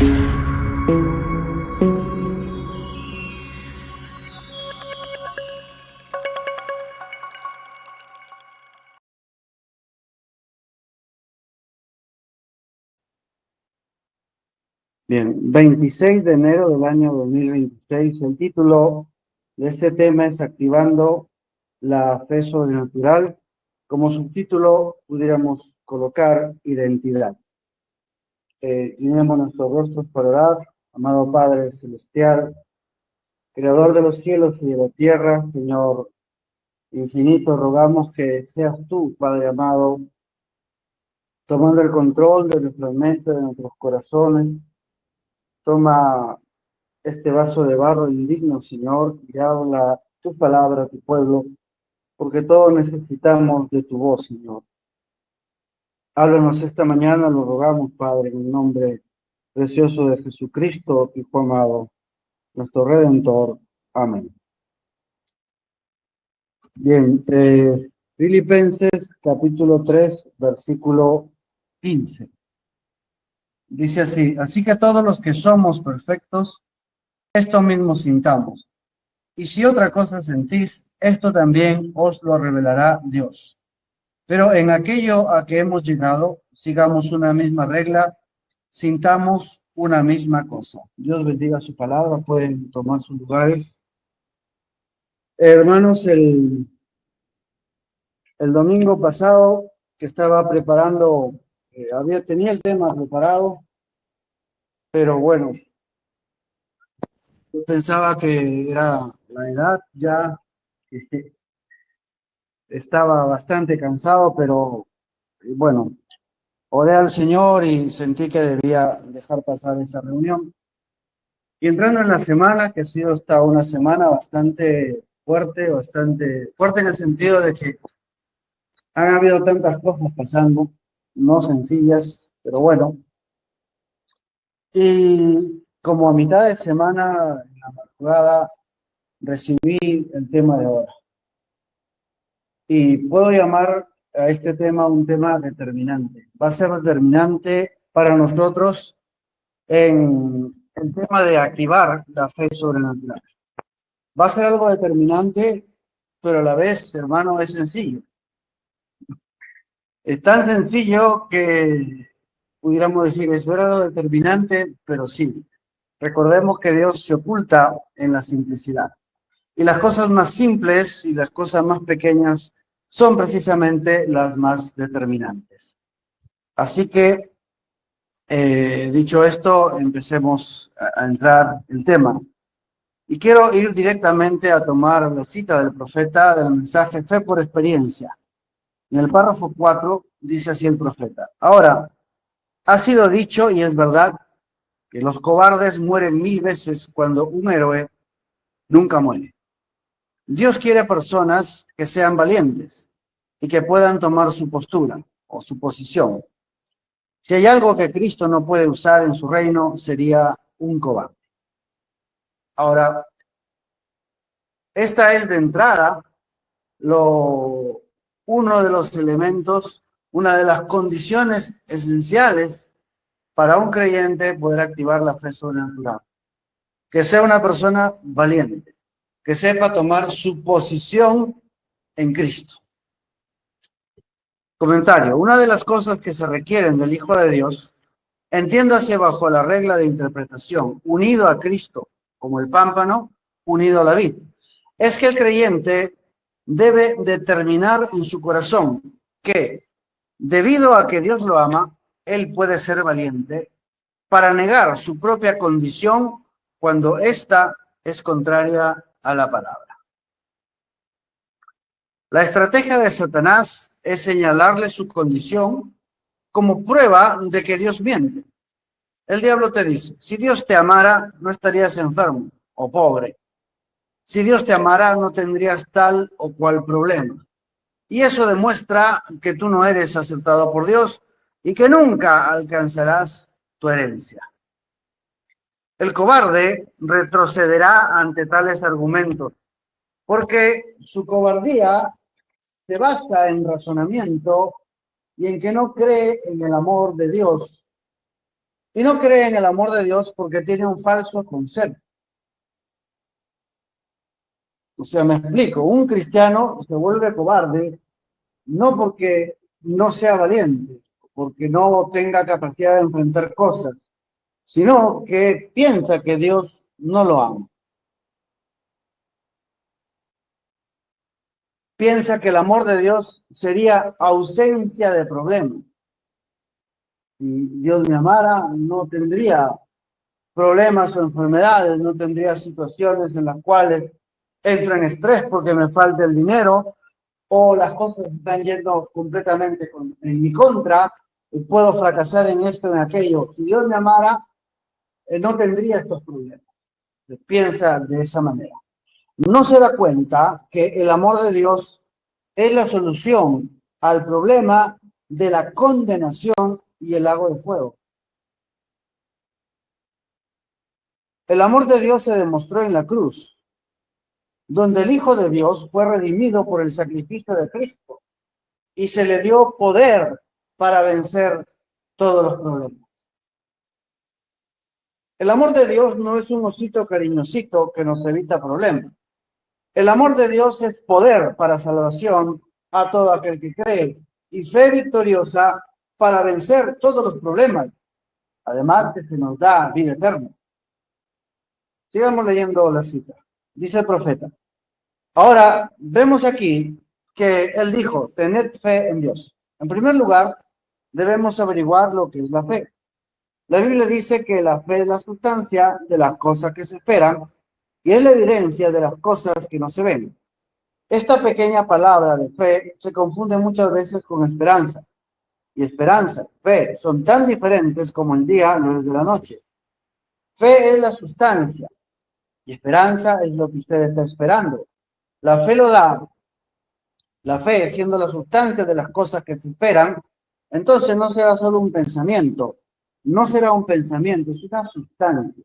Bien, 26 de enero del año 2026. El título de este tema es Activando la fe sobrenatural. Como subtítulo pudiéramos colocar identidad. Tenemos nuestros rostros para orar. Amado Padre Celestial, Creador de los cielos y de la tierra, Señor infinito, rogamos que seas tú, Padre amado, tomando el control de nuestra mente, de nuestros corazones. Toma este vaso de barro indigno, Señor, y habla tu palabra a tu pueblo, porque todos necesitamos de tu voz, Señor. Háblanos esta mañana, lo rogamos, Padre, en el nombre precioso de Jesucristo, Hijo amado, nuestro Redentor. Amén. Bien, Filipenses capítulo 3, versículo 15. Dice así: así que todos los que somos perfectos, esto mismo sintamos. Y si otra cosa sentís, esto también os lo revelará Dios. Pero en aquello a que hemos llegado, sigamos una misma regla, sintamos una misma cosa. Dios bendiga su palabra, pueden tomar sus lugares. Hermanos, el domingo pasado que estaba preparando, tenía el tema preparado, pero bueno, yo pensaba que era la edad ya. Estaba bastante cansado, pero bueno, oré al Señor y sentí que debía dejar pasar esa reunión. Y entrando en la semana, que ha sido esta una semana bastante fuerte en el sentido de que han habido tantas cosas pasando, no sencillas, pero bueno. Y como a mitad de semana, en la madrugada, recibí el tema de ahora. Y puedo llamar a este tema un tema determinante. Va a ser determinante para nosotros en el tema de activar la fe sobrenatural. Va a ser algo determinante, pero a la vez, hermano, es sencillo. Es tan sencillo que pudiéramos decir, eso era algo determinante, pero sí. Recordemos que Dios se oculta en la simplicidad. Y las cosas más simples y las cosas más pequeñas son precisamente las más determinantes. Así que, dicho esto, empecemos a entrar el tema. Y quiero ir directamente a tomar la cita del profeta del mensaje Fe por Experiencia. En el párrafo 4 dice así el profeta: ahora, ha sido dicho y es verdad que los cobardes mueren 1000 veces cuando un héroe nunca muere. Dios quiere personas que sean valientes y que puedan tomar su postura o su posición. Si hay algo que Cristo no puede usar en su reino, sería un cobarde. Ahora, esta es de entrada uno de los elementos, una de las condiciones esenciales para un creyente poder activar la fe sobrenatural. Que sea una persona valiente, que sepa tomar su posición en Cristo. Comentario: una de las cosas que se requieren del Hijo de Dios, entiéndase bajo la regla de interpretación, unido a Cristo, como el pámpano unido a la vid, es que el creyente debe determinar en su corazón que, debido a que Dios lo ama, él puede ser valiente para negar su propia condición cuando ésta es contraria a la palabra. La estrategia de Satanás es señalarle su condición como prueba de que Dios miente. El diablo te dice: si Dios te amara, no estarías enfermo o pobre. Si Dios te amara, no tendrías tal o cual problema. Y eso demuestra que tú no eres aceptado por Dios y que nunca alcanzarás tu herencia. El cobarde retrocederá ante tales argumentos, porque su cobardía se basa en razonamiento y en que no cree en el amor de Dios y no cree en el amor de Dios porque tiene un falso concepto. O sea, me explico, un cristiano se vuelve cobarde no porque no sea valiente, porque no tenga capacidad de enfrentar cosas, sino que piensa que Dios no lo ama. Piensa que el amor de Dios sería ausencia de problemas. Si Dios me amara, no tendría problemas o enfermedades, no tendría situaciones en las cuales entro en estrés porque me falta el dinero o las cosas están yendo completamente en mi contra, y puedo fracasar en esto, en aquello. Si Dios me amara, no tendría estos problemas. Piensa de esa manera. No se da cuenta que el amor de Dios es la solución al problema de la condenación y el lago de fuego. El amor de Dios se demostró en la cruz, donde el Hijo de Dios fue redimido por el sacrificio de Cristo y se le dio poder para vencer todos los problemas. El amor de Dios no es un osito cariñosito que nos evita problemas. El amor de Dios es poder para salvación a todo aquel que cree y fe victoriosa para vencer todos los problemas. Además que se nos da vida eterna. Sigamos leyendo la cita. Dice el profeta. Ahora, vemos aquí que él dijo, tened fe en Dios. En primer lugar, debemos averiguar lo que es la fe. La Biblia dice que la fe es la sustancia de las cosas que se esperan y es la evidencia de las cosas que no se ven. Esta pequeña palabra de fe se confunde muchas veces con esperanza. Y esperanza, fe, son tan diferentes como el día no es de la noche. Fe es la sustancia y esperanza es lo que usted está esperando. La fe lo da, la fe siendo la sustancia de las cosas que se esperan, entonces no será solo un pensamiento, no será un pensamiento, es una sustancia.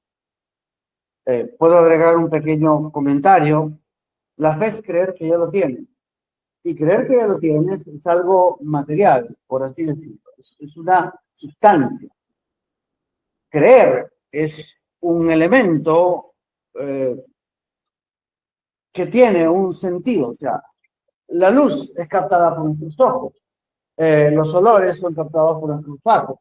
Puedo agregar un pequeño comentario. La fe es creer que ya lo tiene. Y creer que ya lo tienes es algo material, por así decirlo. Es una sustancia. Creer es un elemento que tiene un sentido. O sea, la luz es captada por nuestros ojos. Los olores son captados por nuestros olfato.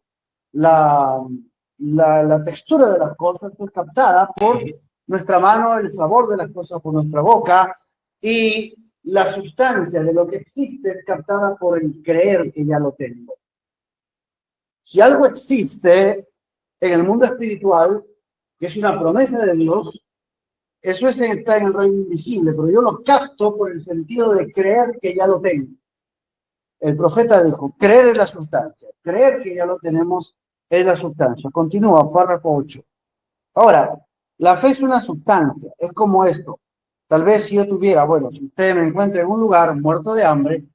La textura de las cosas es captada por nuestra mano, el sabor de las cosas por nuestra boca, y la sustancia de lo que existe es captada por el creer que ya lo tengo. Si algo existe en el mundo espiritual, que es una promesa de Dios, eso está en el reino invisible, pero yo lo capto por el sentido de creer que ya lo tengo. El profeta dijo, creer es la sustancia, creer que ya lo tenemos es la sustancia. Continúa, párrafo 8. Ahora, la fe es una sustancia, es como esto. Tal vez si yo tuviera, bueno, si usted me encuentra en un lugar muerto de hambre,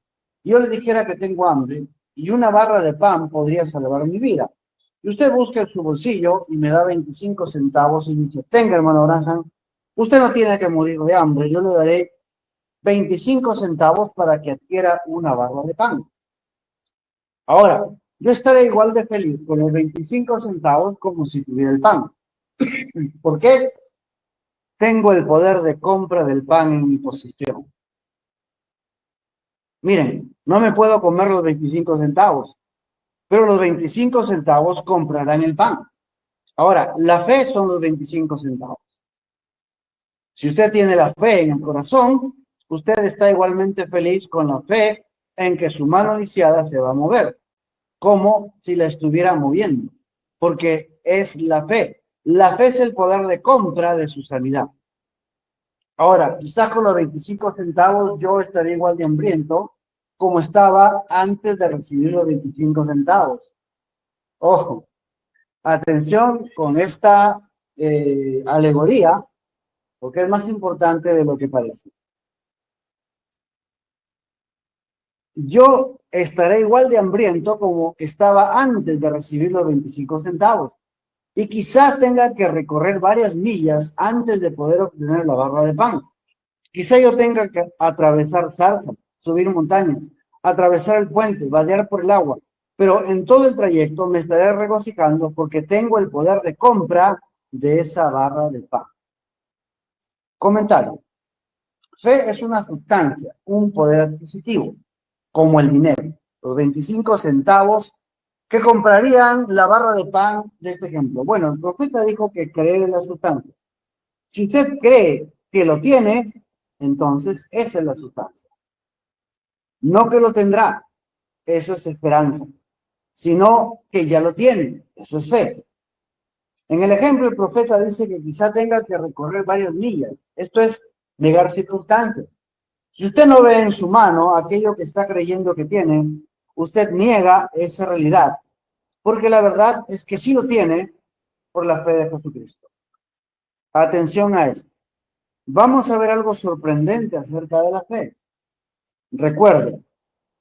yo le dijera que tengo hambre y una barra de pan podría salvar mi vida. Y usted busca en su bolsillo y me da 25 centavos y dice, tenga, hermano Branham, usted no tiene que morir de hambre, yo le daré 25 centavos para que adquiera una barra de pan. Ahora, yo estaré igual de feliz con los 25 centavos como si tuviera el pan. ¿Por qué? Tengo el poder de compra del pan en mi posesión. Miren, no me puedo comer los 25 centavos, pero los 25 centavos comprarán el pan. Ahora, la fe son los 25 centavos. Si usted tiene la fe en el corazón, usted está igualmente feliz con la fe en que su mano lisiada se va a mover, como si la estuviera moviendo, porque es la fe. La fe es el poder de compra de su sanidad. Ahora, quizás con los 25 centavos yo estaría igual de hambriento como estaba antes de recibir los 25 centavos. Ojo, atención con esta alegoría, porque es más importante de lo que parece. Yo estaré igual de hambriento como estaba antes de recibir los 25 centavos. Y quizás tenga que recorrer varias millas antes de poder obtener la barra de pan. Quizá yo tenga que atravesar zarzas, subir montañas, atravesar el puente, vadear por el agua, pero en todo el trayecto me estaré regocijando porque tengo el poder de compra de esa barra de pan. Comentario. Fe es una sustancia, un poder adquisitivo, como el dinero. Los 25 centavos que comprarían la barra de pan de este ejemplo. Bueno, el profeta dijo que cree en la sustancia. Si usted cree que lo tiene, entonces esa es la sustancia. No que lo tendrá, eso es esperanza, sino que ya lo tiene, eso es fe. En el ejemplo, el profeta dice que quizá tenga que recorrer varias millas. Esto es negar circunstancias. Si usted no ve en su mano aquello que está creyendo que tiene, usted niega esa realidad, porque la verdad es que sí lo tiene por la fe de Jesucristo. Atención a eso. Vamos a ver algo sorprendente acerca de la fe. Recuerde,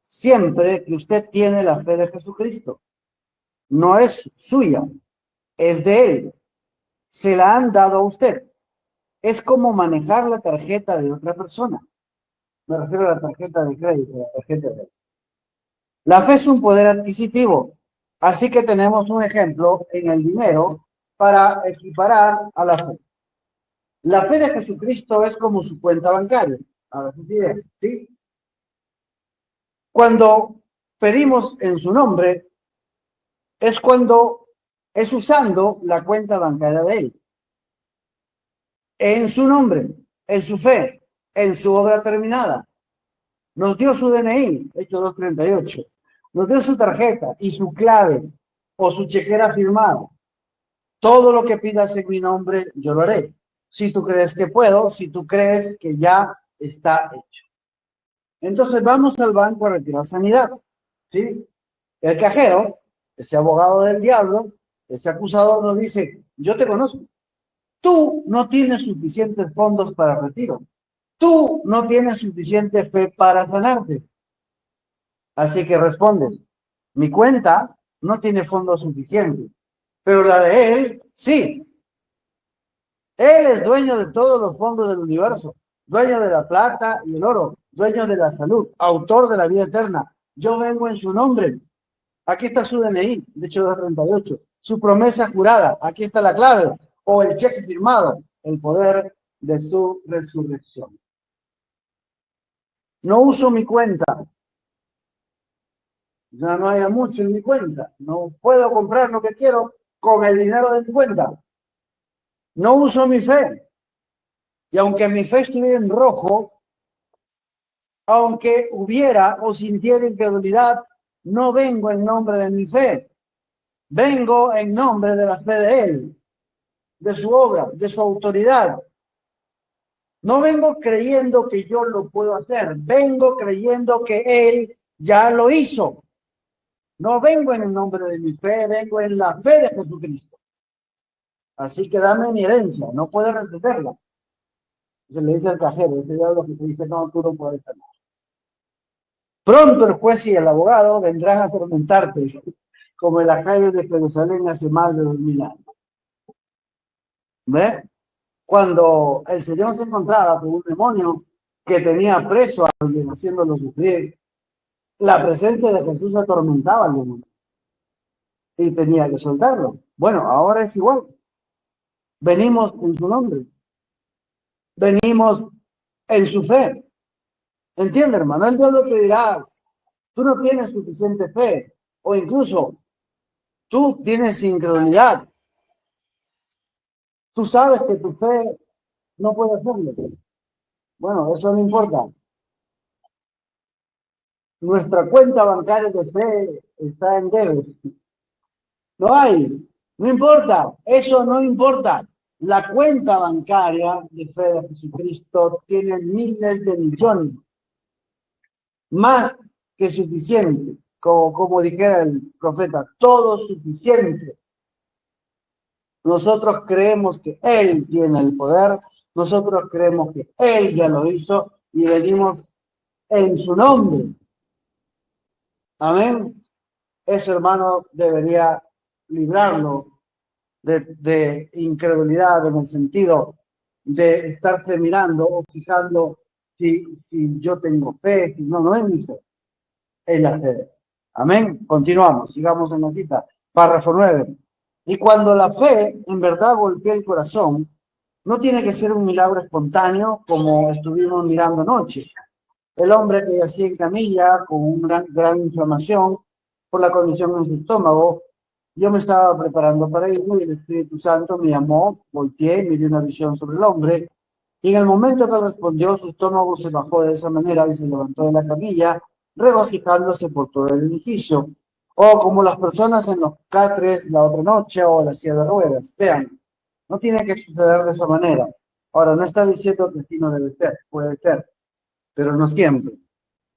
siempre que usted tiene la fe de Jesucristo, no es suya, es de Él. Se la han dado a usted. Es como manejar la tarjeta de otra persona. Me refiero a la tarjeta de crédito, la tarjeta de... La fe es un poder adquisitivo, así que tenemos un ejemplo en el dinero para equiparar a la fe. La fe de Jesucristo es como su cuenta bancaria. Ahora ¿sí? Cuando pedimos en su nombre, es cuando es usando la cuenta bancaria de Él. En su nombre, en su fe, en su obra terminada. Nos dio su DNI, Hechos 2:38. Nos dio su tarjeta y su clave o su chequera firmada. Todo lo que pidas en mi nombre, yo lo haré. Si tú crees que puedo, si tú crees que ya está hecho. Entonces vamos al banco a retirar sanidad. ¿Sí? El cajero, ese abogado del diablo, ese acusador nos dice, yo te conozco. Tú no tienes suficientes fondos para retiro. Tú no tienes suficiente fe para sanarte. Así que respondes, mi cuenta no tiene fondos suficientes, pero la de él, sí. Él es dueño de todos los fondos del universo, dueño de la plata y el oro, dueño de la salud, autor de la vida eterna. Yo vengo en su nombre. Aquí está su DNI, de hecho 238. Su promesa jurada, aquí está la clave, o el cheque firmado, el poder de su resurrección. No uso mi cuenta. Ya no haya mucho en mi cuenta. No puedo comprar lo que quiero con el dinero de mi cuenta. No uso mi fe. Y aunque mi fe estuviera en rojo, aunque hubiera o sintiera incredulidad, no vengo en nombre de mi fe. Vengo en nombre de la fe de Él, de su obra, de su autoridad. No vengo creyendo que yo lo puedo hacer. Vengo creyendo que Él ya lo hizo. No vengo en el nombre de mi fe, vengo en la fe de Jesucristo. Así que dame mi herencia, no puedes retenerla. Se le dice al cajero, ese diablo que te dice, no, tú no puedes tener. Pronto el juez y el abogado vendrán a atormentarte, como en las calles de Jerusalén hace más de 2000 años. ¿Ve? Cuando el Señor se encontraba con un demonio que tenía preso a alguien, haciéndolo sufrir, la presencia de Jesús atormentaba al demonio y tenía que soltarlo. Bueno, ahora es igual. Venimos en su nombre. Venimos en su fe. ¿Entiende, hermano? El diablo te dirá, tú no tienes suficiente fe, o incluso tú tienes incredulidad. Tú sabes que tu fe no puede hacerlo. Bueno, eso no importa. Nuestra cuenta bancaria de fe está en deuda. No hay. No importa. Eso no importa. La cuenta bancaria de fe de Jesucristo tiene miles de millones. Más que suficiente. Como dijera el profeta, todo suficiente. Nosotros creemos que Él tiene el poder. Nosotros creemos que Él ya lo hizo y venimos en su nombre. Amén. Eso, hermano, debería librarlo de incredulidad en el sentido de estarse mirando o fijando si yo tengo fe, si no, no es mi fe, es la fe. Amén. Continuamos, sigamos en la cita. Párrafo 9. Y cuando la fe en verdad golpea el corazón, no tiene que ser un milagro espontáneo como estuvimos mirando anoche. El hombre que yacía en camilla con una gran inflamación por la condición en su estómago, yo me estaba preparando para irme y el Espíritu Santo me llamó, volteé, me dio una visión sobre el hombre y en el momento que respondió su estómago se bajó de esa manera y se levantó de la camilla regocijándose por todo el edificio. O como las personas en los catres la otra noche o la silla de ruedas. Vean, no tiene que suceder de esa manera. Ahora, no está diciendo que sí no debe ser, puede ser, pero no siempre,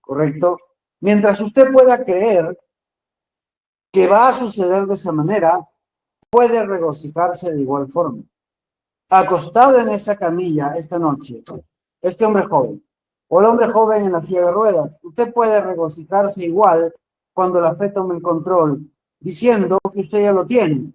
¿correcto? Mientras usted pueda creer que va a suceder de esa manera, puede regocijarse de igual forma. Acostado en esa camilla esta noche, este hombre joven, o el hombre joven en la silla de ruedas, usted puede regocijarse igual cuando la fe tome el control, diciendo que usted ya lo tiene,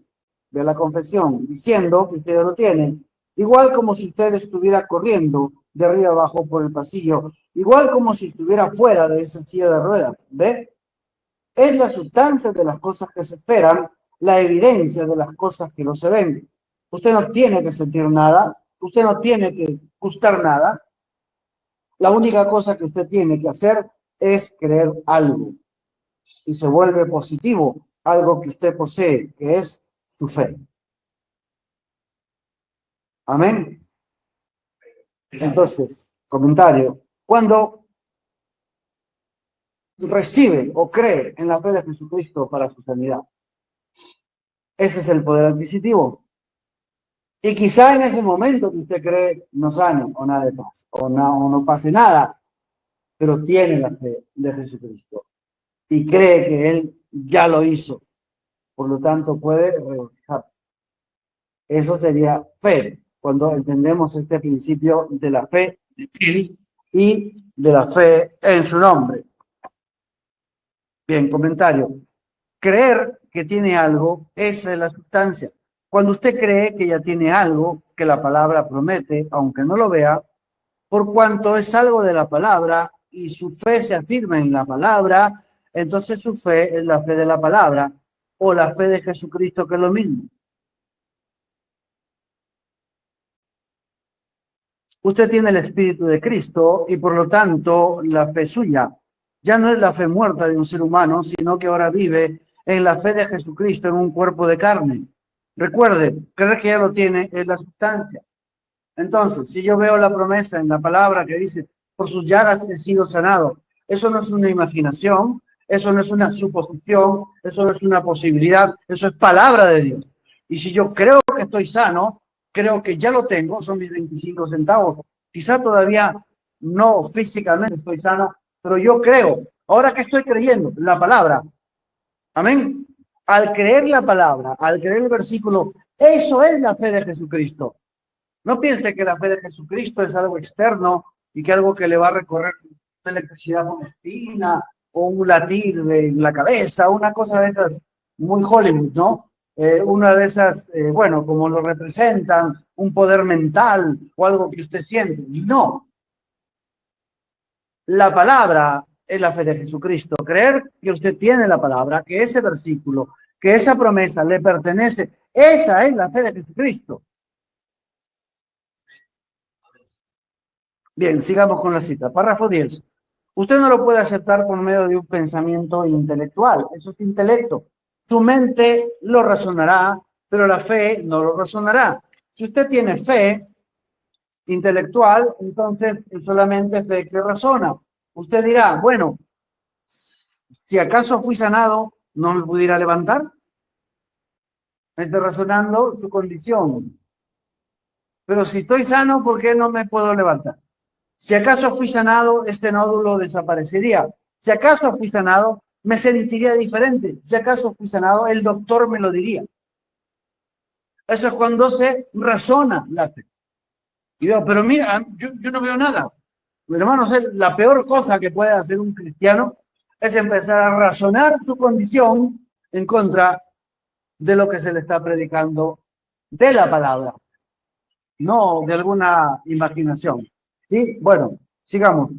de la confesión, diciendo que usted ya lo tiene, igual como si usted estuviera corriendo de arriba abajo por el pasillo, igual como si estuviera fuera de esa silla de ruedas, ¿ve? Es la sustancia de las cosas que se esperan, la evidencia de las cosas que no se ven. Usted no tiene que sentir nada, usted no tiene que gustar nada. La única cosa que usted tiene que hacer es creer algo y se vuelve positivo, algo que usted posee, que es su fe. Amén. Entonces, comentario. Cuando recibe o cree en la fe de Jesucristo para su sanidad, ese es el poder adquisitivo. Y quizá en ese momento que usted cree no sane o nada pase, o no pase nada, pero tiene la fe de Jesucristo y cree que Él ya lo hizo. Por lo tanto, puede regocijarse. Eso sería fe, cuando entendemos este principio de la fe y de la fe en su nombre. Bien, comentario. Creer que tiene algo, esa es la sustancia. Cuando usted cree que ya tiene algo que la palabra promete, aunque no lo vea, por cuanto es algo de la palabra y su fe se afirma en la palabra, entonces su fe es la fe de la palabra o la fe de Jesucristo, que es lo mismo. Usted tiene el Espíritu de Cristo y por lo tanto la fe suya ya no es la fe muerta de un ser humano, sino que ahora vive en la fe de Jesucristo en un cuerpo de carne. Recuerde, creer que ya lo tiene es la sustancia. Entonces, si yo veo la promesa en la palabra que dice, por sus llagas he sido sanado, eso no es una imaginación, eso no es una suposición, eso no es una posibilidad, eso es palabra de Dios. Y si yo creo que estoy sano, creo que ya lo tengo, son mis 25 centavos. Quizá todavía no físicamente estoy sano, pero yo creo. Ahora que estoy creyendo, la palabra. Amén. Al creer la palabra, al creer el versículo, eso es la fe de Jesucristo. No piense que la fe de Jesucristo es algo externo y que algo que le va a recorrer una electricidad con espina o un latir de la cabeza, una cosa de esas muy Hollywood, ¿no? Una de esas, bueno, como lo representan, un poder mental o algo que usted siente. No, la palabra es la fe de Jesucristo. Creer que usted tiene la palabra, que ese versículo, que esa promesa le pertenece, esa es la fe de Jesucristo. Bien, sigamos con la cita. Párrafo 10. Usted no lo puede aceptar por medio de un pensamiento intelectual. Eso es intelecto. Su mente lo razonará, pero la fe no lo razonará. Si usted tiene fe intelectual, entonces es solamente fe que razona. Usted dirá, bueno, si acaso fui sanado, ¿no me pudiera levantar? Me está razonando su condición. Pero si estoy sano, ¿por qué no me puedo levantar? Si acaso fui sanado, este nódulo desaparecería. Si acaso fui sanado, me sentiría diferente. Si acaso fui sanado, el doctor me lo diría. Eso es cuando se razona la fe. Y digo, pero mira, yo no veo nada. Hermanos, la peor cosa que puede hacer un cristiano es empezar a razonar su condición en contra de lo que se le está predicando de la palabra, no de alguna imaginación. Y bueno, sigamos.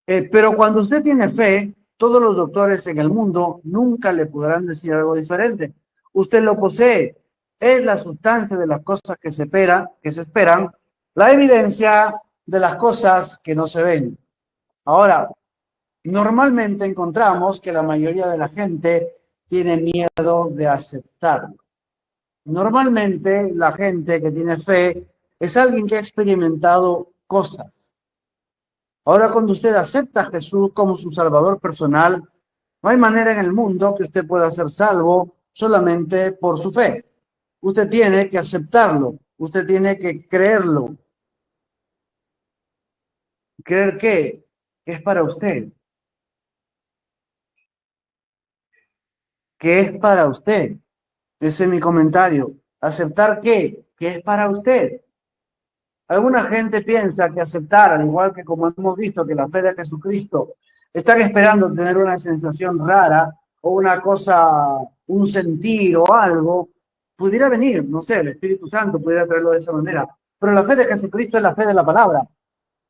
Pero cuando usted tiene fe, Todos los doctores en el mundo nunca le podrán decir algo diferente. Usted lo posee. Es la sustancia de las cosas que se esperan, la evidencia de las cosas que no se ven. Ahora, normalmente encontramos que la mayoría de la gente tiene miedo de aceptarlo. Normalmente la gente que tiene fe es alguien que ha experimentado cosas. Ahora, cuando usted acepta a Jesús como su Salvador personal, no hay manera en el mundo que usted pueda ser salvo solamente por su fe. Usted tiene que aceptarlo, usted tiene que creerlo. ¿Creer qué? Que es para usted, que es para usted. Ese es mi comentario. ¿Aceptar qué? Que es para usted. Alguna gente piensa que aceptar, al igual que como hemos visto que la fe de Jesucristo, están esperando tener una sensación rara o una cosa, un sentir o algo, pudiera venir, no sé, el Espíritu Santo pudiera traerlo de esa manera. Pero la fe de Jesucristo es la fe de la palabra.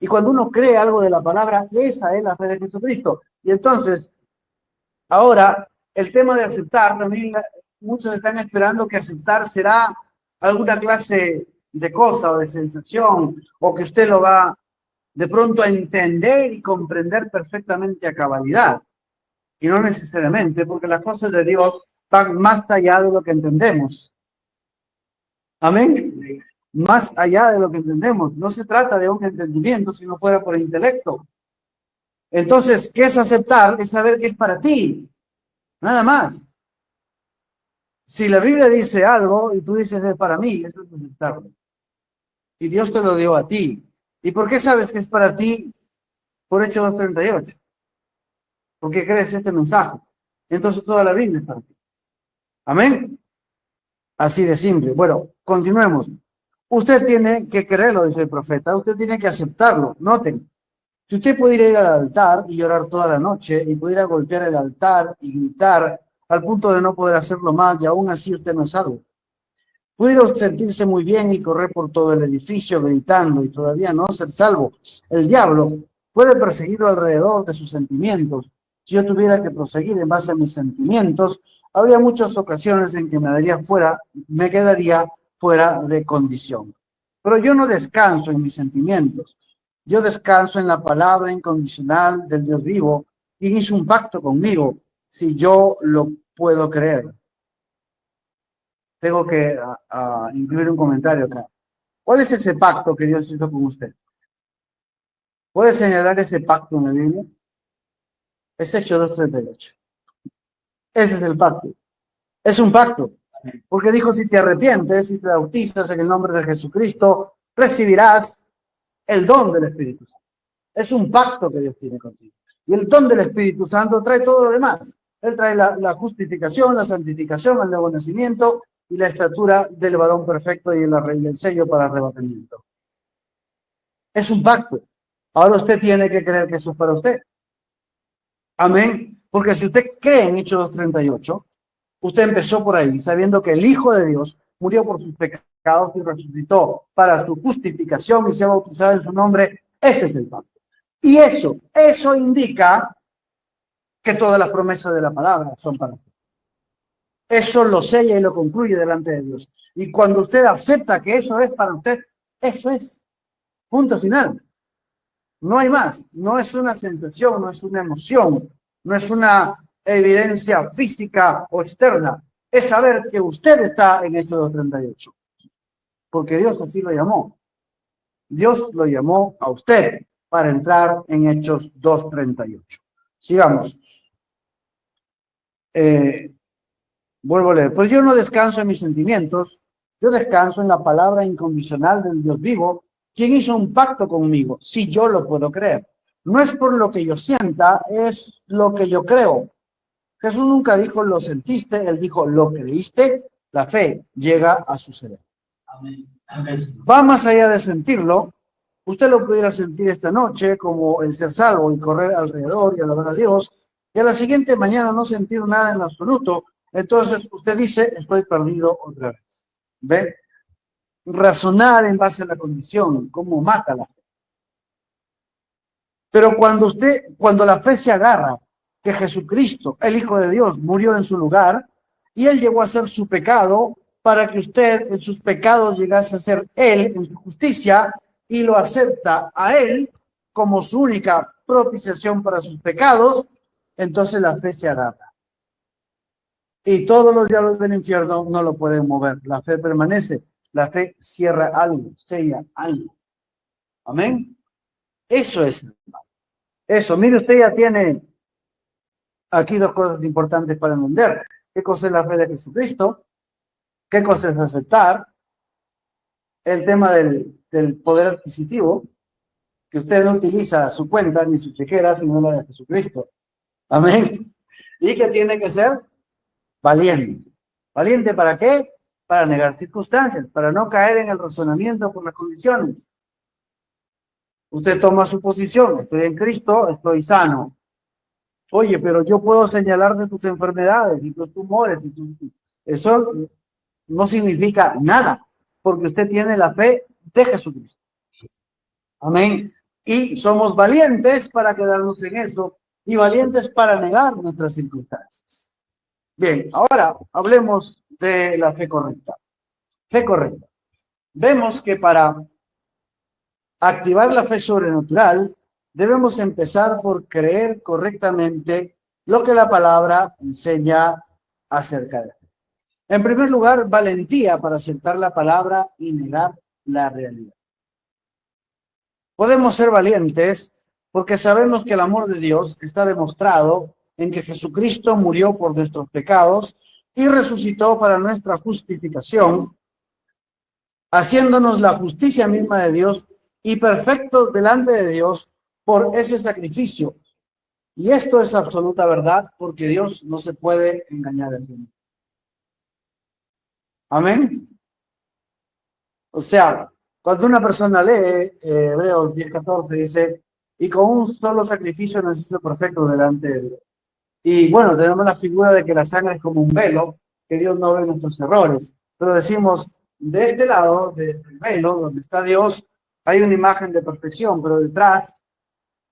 Y cuando uno cree algo de la palabra, esa es la fe de Jesucristo. Y entonces, ahora, el tema de aceptar, también muchos están esperando que aceptar será alguna clase de cosa o de sensación, o que usted lo va de pronto a entender y comprender perfectamente a cabalidad. Y no necesariamente, porque las cosas de Dios van más allá de lo que entendemos. Amén. Más allá de lo que entendemos. No se trata de un entendimiento si no fuera por intelecto. Entonces, ¿qué es aceptar? Es saber que es para ti. Nada más. Si la Biblia dice algo y tú dices es para mí, eso es aceptarlo. Y Dios te lo dio a ti. ¿Y por qué sabes que es para ti? Por Hechos 2:38. ¿Por qué crees este mensaje? Entonces toda la Biblia es para ti. Amén. Así de simple. Bueno, continuemos. Usted tiene que creerlo, dice el profeta. Usted tiene que aceptarlo. Noten. Si usted pudiera ir al altar y llorar toda la noche y pudiera golpear el altar y gritar al punto de no poder hacerlo más y aún así usted no es salvo. Pudiera sentirse muy bien y correr por todo el edificio gritando y todavía no ser salvo. El diablo puede perseguirlo alrededor de sus sentimientos. Si yo tuviera que proseguir en base a mis sentimientos, habría muchas ocasiones en que me quedaría fuera de condición. Pero yo no descanso en mis sentimientos. Yo descanso en la palabra incondicional del Dios vivo, quien hizo un pacto conmigo, si yo lo puedo creer. Tengo que incluir un comentario acá. ¿Cuál es ese pacto que Dios hizo con usted? ¿Puede señalar ese pacto en la Biblia? Es Hechos 2:38. Ese es el pacto. Es un pacto. Porque dijo, si te arrepientes, si te bautizas en el nombre de Jesucristo, recibirás el don del Espíritu Santo. Es un pacto que Dios tiene contigo. Y el don del Espíritu Santo trae todo lo demás. Él trae la justificación, la santificación, el nuevo nacimiento y la estatura del varón perfecto y el sello para arrebatamiento. Es un pacto. Ahora usted tiene que creer que eso es para usted. Amén. Porque si usted cree en Hechos 2:38, usted empezó por ahí sabiendo que el Hijo de Dios murió por sus pecados y resucitó para su justificación y se ha bautizado en su nombre. Ese es el pacto. Y eso indica que todas las promesas de la palabra son para usted. Eso lo sella y lo concluye delante de Dios. Y cuando usted acepta que eso es para usted, eso es. Punto final. No hay más. No es una sensación, no es una emoción, no es una evidencia física o externa. Es saber que usted está en Hechos 2:38. Porque Dios así lo llamó. Dios lo llamó a usted para entrar en Hechos 2:38. Sigamos. Vuelvo a leer. Pues yo no descanso en mis sentimientos, yo descanso en la palabra incondicional del Dios vivo, quien hizo un pacto conmigo, si yo lo puedo creer. No es por lo que yo sienta, es lo que yo creo. Jesús nunca dijo lo sentiste, él dijo lo creíste, la fe llega a suceder. Amén. Va más allá de sentirlo. Usted lo pudiera sentir esta noche como el ser salvo y correr alrededor y alabar a Dios, y a la siguiente mañana no sentir nada en absoluto. Entonces usted dice, estoy perdido otra vez. ¿Ve? Razonar en base a la condición, cómo mata la fe. Pero cuando la fe se agarra que Jesucristo, el Hijo de Dios, murió en su lugar y él llegó a ser su pecado para que usted en sus pecados llegase a ser él en su justicia y lo acepta a él como su única propiciación para sus pecados, entonces la fe se agarra. Y todos los diablos del infierno no lo pueden mover. La fe permanece. La fe cierra algo, sella algo. Amén. Eso es. Eso. Mire, usted ya tiene aquí dos cosas importantes para entender. ¿Qué cosa es la fe de Jesucristo? ¿Qué cosa es aceptar? El tema del poder adquisitivo, que usted no utiliza su cuenta ni su chequera, sino la de Jesucristo. Amén. Y que tiene que ser valiente. ¿Valiente para qué? Para negar circunstancias, para no caer en el razonamiento por las condiciones. Usted toma su posición, estoy en Cristo, estoy sano. Oye, pero yo puedo señalar de tus enfermedades y tus tumores. Eso no significa nada, porque usted tiene la fe de Jesucristo. Amén. Y somos valientes para quedarnos en eso y valientes para negar nuestras circunstancias. Bien, ahora hablemos de la fe correcta. Fe correcta. Vemos que para activar la fe sobrenatural debemos empezar por creer correctamente lo que la palabra enseña acerca de él. En primer lugar, valentía para aceptar la palabra y negar la realidad. Podemos ser valientes porque sabemos que el amor de Dios está demostrado en que Jesucristo murió por nuestros pecados y resucitó para nuestra justificación, haciéndonos la justicia misma de Dios y perfectos delante de Dios por ese sacrificio. Y esto es absoluta verdad porque Dios no se puede engañar a sí mismo. Amén. O sea, cuando una persona lee Hebreos 10:14 dice, y con un solo sacrificio nos hizo perfecto delante de Dios. Y bueno, tenemos la figura de que la sangre es como un velo, que Dios no ve nuestros errores. Pero decimos, de este lado del velo, donde está Dios, hay una imagen de perfección, pero detrás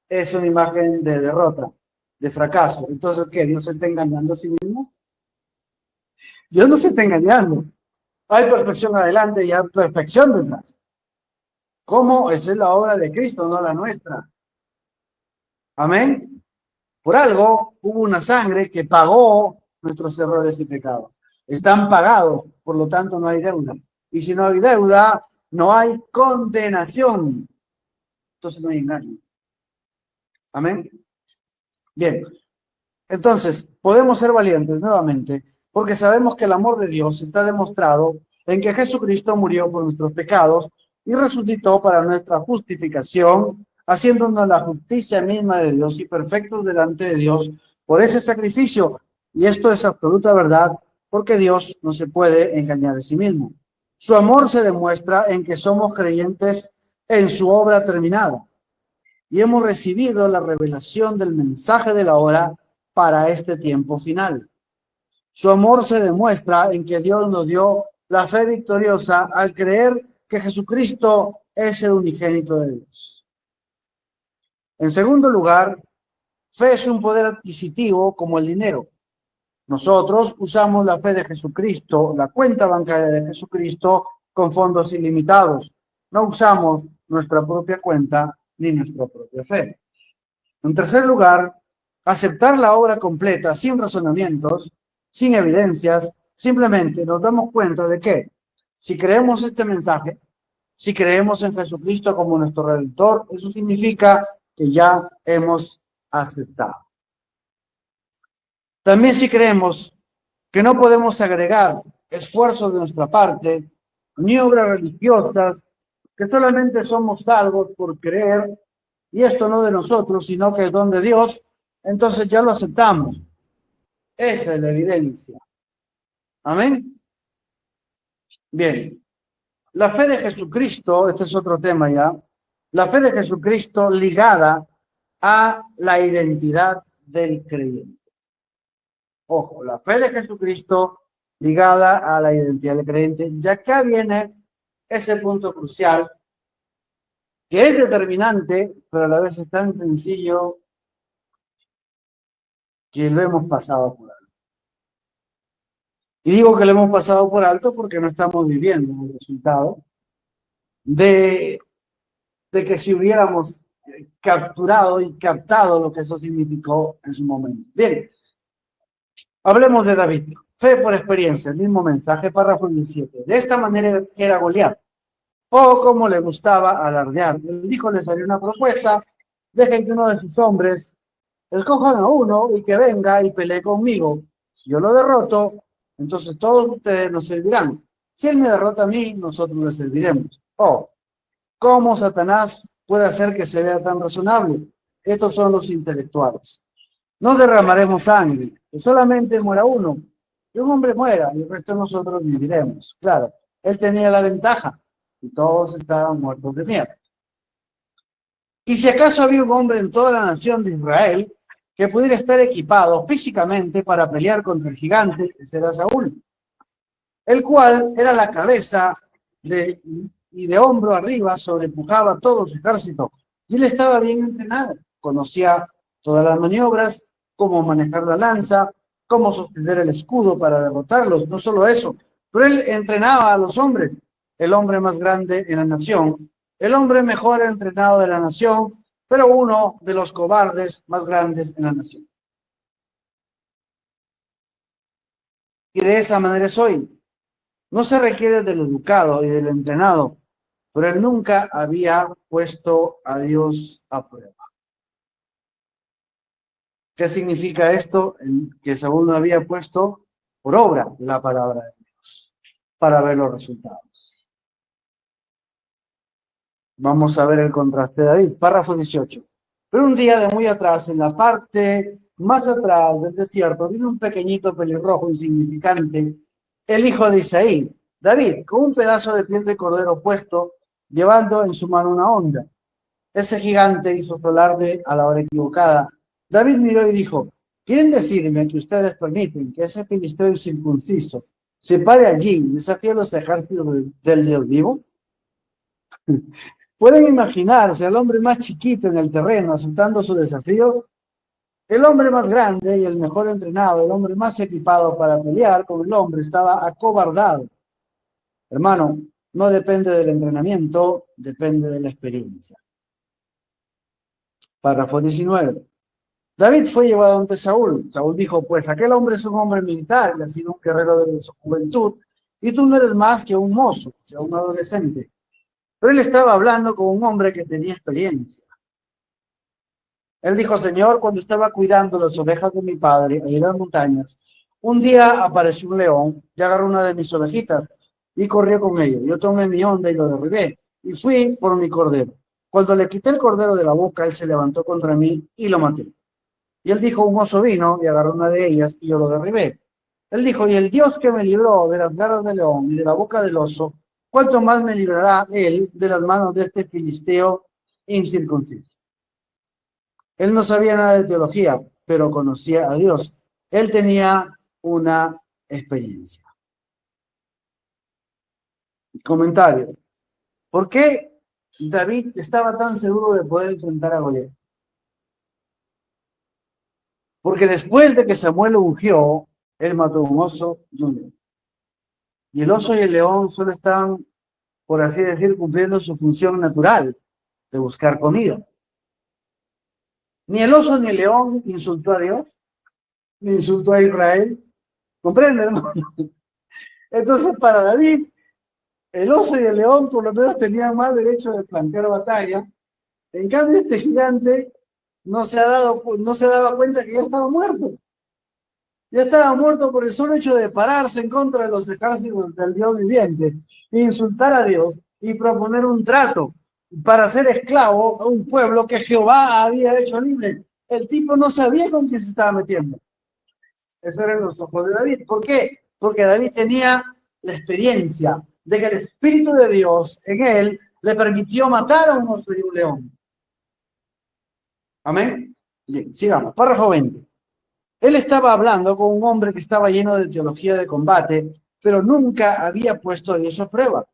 es una imagen de derrota, de fracaso. Entonces, ¿qué? ¿Dios se está engañando a sí mismo? Dios no se está engañando. Hay perfección adelante y hay perfección detrás. ¿Cómo? Esa es la obra de Cristo, no la nuestra. Amén. Por algo hubo una sangre que pagó nuestros errores y pecados. Están pagados, por lo tanto no hay deuda. Y si no hay deuda, no hay condenación. Entonces no hay engaño. Amén. Bien. Entonces, podemos ser valientes nuevamente porque sabemos que el amor de Dios está demostrado en que Jesucristo murió por nuestros pecados y resucitó para nuestra justificación, haciéndonos la justicia misma de Dios y perfectos delante de Dios por ese sacrificio. Y esto es absoluta verdad porque Dios no se puede engañar a sí mismo. Su amor se demuestra en que somos creyentes en su obra terminada y hemos recibido la revelación del mensaje de la hora para este tiempo final. Su amor se demuestra en que Dios nos dio la fe victoriosa al creer que Jesucristo es el unigénito de Dios. En segundo lugar, fe es un poder adquisitivo como el dinero. Nosotros usamos la fe de Jesucristo, la cuenta bancaria de Jesucristo, con fondos ilimitados. No usamos nuestra propia cuenta ni nuestra propia fe. En tercer lugar, aceptar la obra completa sin razonamientos, sin evidencias, simplemente nos damos cuenta de que si creemos este mensaje, si creemos en Jesucristo como nuestro Redentor, eso significa que ya hemos aceptado. También si creemos que no podemos agregar esfuerzos de nuestra parte, ni obras religiosas, que solamente somos salvos por creer, y esto no de nosotros, sino que es don de Dios, entonces ya lo aceptamos. Esa es la evidencia. Amén. Bien. La fe de Jesucristo, este es otro tema ya, la fe de Jesucristo ligada a la identidad del creyente. Ojo, la fe de Jesucristo ligada a la identidad del creyente. Ya acá viene ese punto crucial que es determinante, pero a la vez es tan sencillo que lo hemos pasado por alto. Y digo que lo hemos pasado por alto porque no estamos viviendo el resultado de, de que si hubiéramos capturado y captado lo que eso significó en su momento. Bien, hablemos de David. Fe por experiencia, el mismo mensaje, párrafo 17. De esta manera era Goliat. Como le gustaba alardear. El hijo le salió una propuesta, dejen que uno de sus hombres escojan a uno y que venga y pelee conmigo. Si yo lo derroto, entonces todos ustedes nos servirán. Si él me derrota a mí, nosotros le serviremos. ¿Cómo Satanás puede hacer que se vea tan razonable? Estos son los intelectuales. No derramaremos sangre, que solamente muera uno. Que un hombre muera y el resto de nosotros viviremos. Claro, él tenía la ventaja y todos estaban muertos de miedo. Y si acaso había un hombre en toda la nación de Israel que pudiera estar equipado físicamente para pelear contra el gigante, ese era Saúl, el cual era la cabeza y de hombro arriba sobrepujaba todo su ejército. Y él estaba bien entrenado, conocía todas las maniobras, cómo manejar la lanza, cómo sostener el escudo para derrotarlos. No solo eso, pero él entrenaba a los hombres, el hombre más grande en la nación, el hombre mejor entrenado de la nación, pero uno de los cobardes más grandes en la nación. Y de esa manera es hoy. No se requiere del educado y del entrenado, pero él nunca había puesto a Dios a prueba. ¿Qué significa esto? Que Saúl no había puesto por obra la palabra de Dios para ver los resultados. Vamos a ver el contraste de David, párrafo 18. Pero un día de muy atrás, en la parte más atrás del desierto, vino un pequeñito pelirrojo insignificante, el hijo de Isaí, David, con un pedazo de piel de cordero puesto, llevando en su mano una honda. Ese gigante hizo su alarde a la hora equivocada. David miró y dijo, ¿quieren decirme que ustedes permiten que ese filisteo incircunciso se pare allí y desafíe a los ejércitos del Dios vivo? ¿Pueden imaginarse al hombre más chiquito en el terreno aceptando su desafío? El hombre más grande y el mejor entrenado, el hombre más equipado para pelear con el hombre, estaba acobardado. Hermano, no depende del entrenamiento, depende de la experiencia. Párrafo 19. David fue llevado ante Saúl. Saúl dijo, pues aquel hombre es un hombre militar y ha sido un guerrero de su juventud, y tú no eres más que un mozo, o sea, un adolescente. Pero él estaba hablando con un hombre que tenía experiencia. Él dijo, Señor, cuando estaba cuidando las ovejas de mi padre en las montañas, un día apareció un león y agarró una de mis ovejitas y corrió con ella. Yo tomé mi onda y lo derribé y fui por mi cordero. Cuando le quité el cordero de la boca, él se levantó contra mí y lo maté. Y él dijo, un oso vino y agarró una de ellas y yo lo derribé. Él dijo, y el Dios que me libró de las garras del león y de la boca del oso, ¿cuánto más me librará él de las manos de este filisteo incircunciso? Él no sabía nada de teología, pero conocía a Dios. Él tenía una experiencia. Comentario. ¿Por qué David estaba tan seguro de poder enfrentar a Goliat? Porque después de que Samuel lo ungió, él mató a un oso y un león. Y el oso y el león solo estaban, por así decir, cumpliendo su función natural de buscar comida. Ni el oso ni el león insultó a Dios, ni insultó a Israel. ¿Comprende, hermano? Entonces, para David, el oso y el león por lo menos tenían más derecho de plantear batalla. En cambio, este gigante no se daba cuenta que ya estaba muerto. Ya estaba muerto por el solo hecho de pararse en contra de los ejércitos del Dios viviente, insultar a Dios y proponer un trato para ser esclavo a un pueblo que Jehová había hecho libre. El tipo no sabía con quién se estaba metiendo. Eso eran los ojos de David. ¿Por qué? Porque David tenía la experiencia de que el Espíritu de Dios en él le permitió matar a un oso y un león. Amén. Bien, sigamos. Párrafo 20. Él estaba hablando con un hombre que estaba lleno de teología de combate, pero nunca había puesto a Dios a prueba.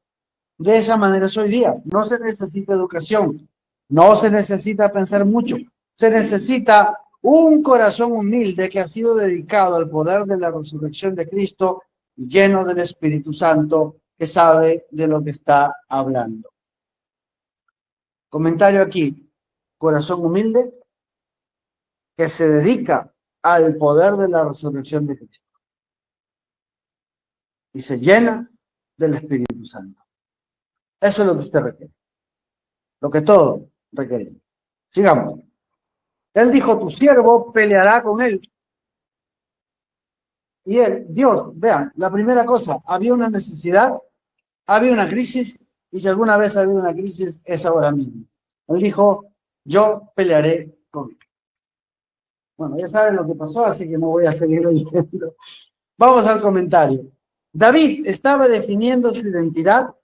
De esa manera es hoy día. No se necesita educación, no se necesita pensar mucho, se necesita un corazón humilde que ha sido dedicado al poder de la resurrección de Cristo, lleno del Espíritu Santo, que sabe de lo que está hablando. Comentario aquí, corazón humilde que se dedica al poder de la resurrección de Cristo y se llena del Espíritu Santo. Eso es lo que usted requiere, lo que todos requerimos. Sigamos. Él dijo, tu siervo peleará con él. Y él, Dios, vean, la primera cosa, había una necesidad, había una crisis, y si alguna vez ha habido una crisis, es ahora mismo. Él dijo, yo pelearé con él. Bueno, ya saben lo que pasó, así que no voy a seguir leyendo. Vamos al comentario. David estaba definiendo su identidad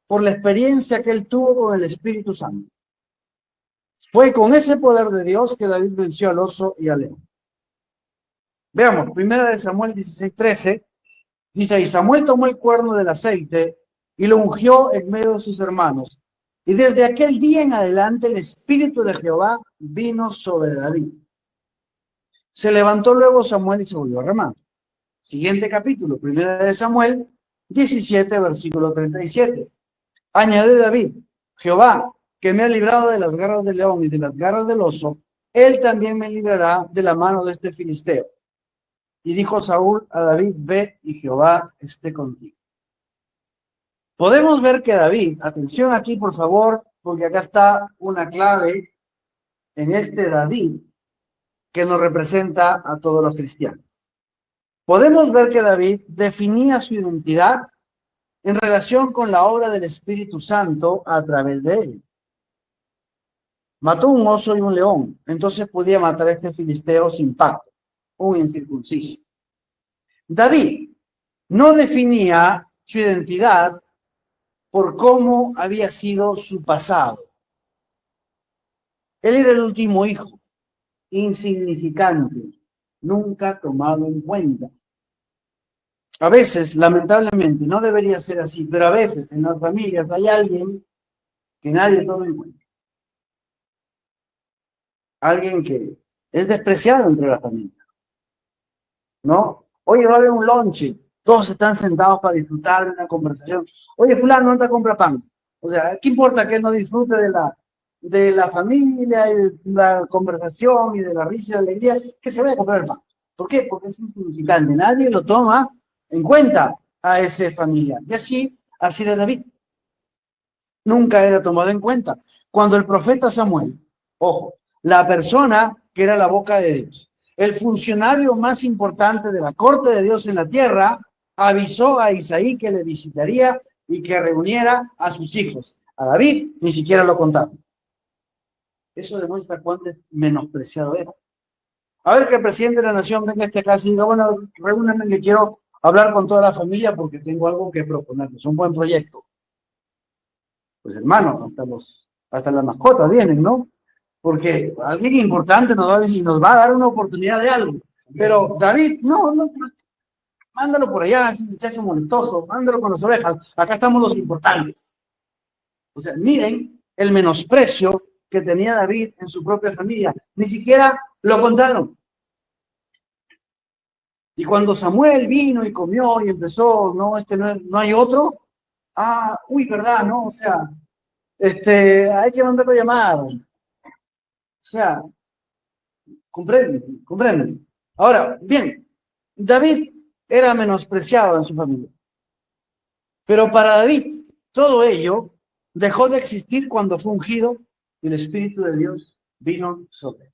por la experiencia que él tuvo con el Espíritu Santo. Fue con ese poder de Dios que David venció al oso y al león. Veamos, primera de Samuel 16:13, dice, y Samuel tomó el cuerno del aceite y lo ungió en medio de sus hermanos. Y desde aquel día en adelante el Espíritu de Jehová vino sobre David. Se levantó luego Samuel y se volvió a ramar. Siguiente capítulo, primera de Samuel 17, versículo 37. Añadió David, Jehová, que me ha librado de las garras del león y de las garras del oso, él también me librará de la mano de este filisteo. Y dijo Saúl a David, ve y Jehová esté contigo. Podemos ver que David, atención aquí por favor, porque acá está una clave en este David que nos representa a todos los cristianos. Podemos ver que David definía su identidad en relación con la obra del Espíritu Santo a través de él. Mató un oso y un león, entonces podía matar a este filisteo sin pacto, un incircunciso. David no definía su identidad por cómo había sido su pasado. Él era el último hijo, insignificante, nunca tomado en cuenta. A veces, lamentablemente, no debería ser así, pero a veces en las familias hay alguien que nadie toma en cuenta. Alguien que es despreciado entre la familia, ¿no? Oye, va a haber un lonche, todos están sentados para disfrutar de una conversación. Oye, fulano, anda a comprar pan. O sea, ¿qué importa que él no disfrute de la familia y de la conversación y de la risa y la alegría? Que se vaya a comprar el pan. ¿Por qué? Porque es insignificante. Nadie lo toma en cuenta a esa familia. Y así era David. Nunca era tomado en cuenta. Cuando el profeta Samuel, ojo, la persona que era la boca de Dios, el funcionario más importante de la corte de Dios en la tierra, avisó a Isaí que le visitaría y que reuniera a sus hijos. A David ni siquiera lo contaron. Eso demuestra cuán menospreciado era. A ver que el presidente de la nación venga a esta casa y diga, bueno, reúnanme que quiero hablar con toda la familia porque tengo algo que proponerles, un buen proyecto. Pues hermano, hasta las mascotas vienen, ¿no? Porque alguien importante nos va a dar una oportunidad de algo. Pero David, no, mándalo por allá, ese muchacho molestoso, mándalo con las ovejas, acá estamos los importantes. O sea, miren el menosprecio que tenía David en su propia familia. Ni siquiera lo contaron. Y cuando Samuel vino y comió y empezó, no, no hay otro. Uy, ¿verdad? No, o sea, hay que mandarlo a llamar. O sea, comprenden. Ahora, bien, David era menospreciado en su familia. Pero para David, todo ello dejó de existir cuando fue ungido y el Espíritu de Dios vino sobre él.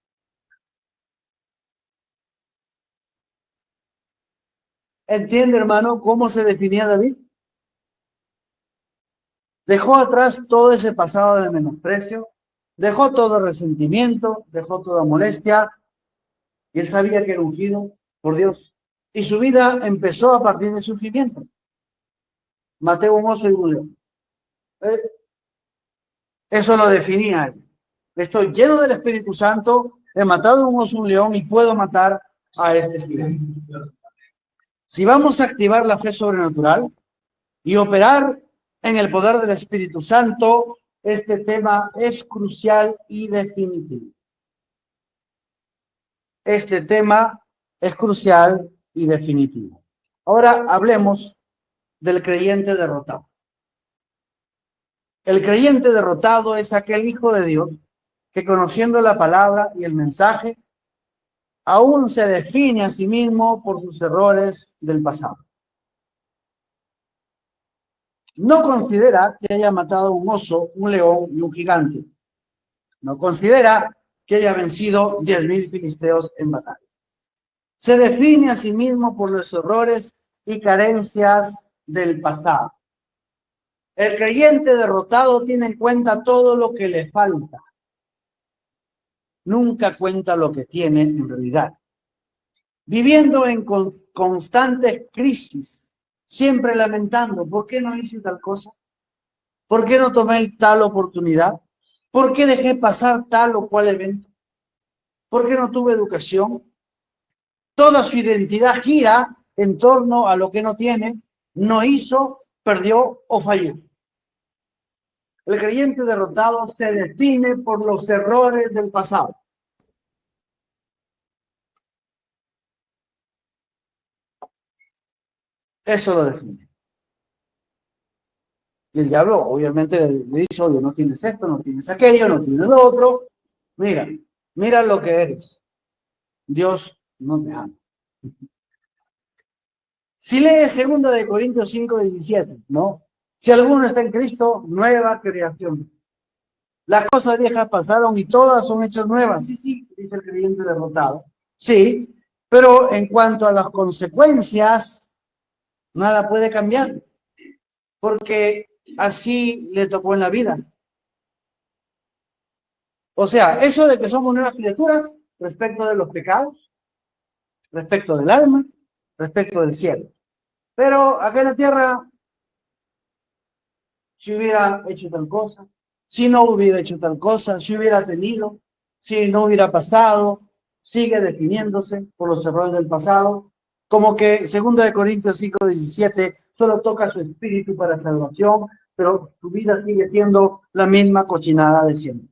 ¿Entiende, hermano, cómo se definía David? Dejó atrás todo ese pasado de menosprecio, dejó todo resentimiento, dejó toda molestia, y él sabía que era ungido por Dios. Y su vida empezó a partir de sufrimiento. Mateo un oso y un león. Eso lo definía él. Estoy lleno del Espíritu Santo, he matado un oso, un león y puedo matar a este gigante. Si vamos a activar la fe sobrenatural y operar en el poder del Espíritu Santo, este tema es crucial y definitivo. este tema es crucial y definitivo. Ahora hablemos del creyente derrotado. El creyente derrotado es aquel hijo de Dios que, conociendo la palabra y el mensaje, aún se define a sí mismo por sus errores del pasado. No considera que haya matado un oso, un león y un gigante. No considera que haya vencido 10.000 filisteos en batalla. Se define a sí mismo por los errores y carencias del pasado. El creyente derrotado tiene en cuenta todo lo que le falta. Nunca cuenta lo que tiene en realidad. Viviendo en constantes crisis, siempre lamentando, ¿por qué no hice tal cosa? ¿Por qué no tomé tal oportunidad? ¿Por qué dejé pasar tal o cual evento? ¿Por qué no tuve educación? Toda su identidad gira en torno a lo que no tiene, no hizo, perdió o falló. El creyente derrotado se define por los errores del pasado. Eso lo define. Y el diablo obviamente le dice, oye, no tienes esto, no tienes aquello, no tienes lo otro. Mira, mira lo que eres. Dios no te ama. Si lees 2 Corintios 5:17, ¿no? Si alguno está en Cristo, nueva creación. Las cosas viejas pasaron y todas son hechas nuevas. Sí, sí, dice el creyente derrotado. Sí, pero en cuanto a las consecuencias, nada puede cambiar, porque así le tocó en la vida. O sea, eso de que somos nuevas criaturas respecto de los pecados, respecto del alma, respecto del cielo. Pero acá en la tierra, si hubiera hecho tal cosa, si no hubiera hecho tal cosa, si hubiera tenido, si no hubiera pasado, sigue definiéndose por los errores del pasado, como que 2 Corintios 5:17 solo toca su espíritu para salvación, pero su vida sigue siendo la misma cochinada de siempre.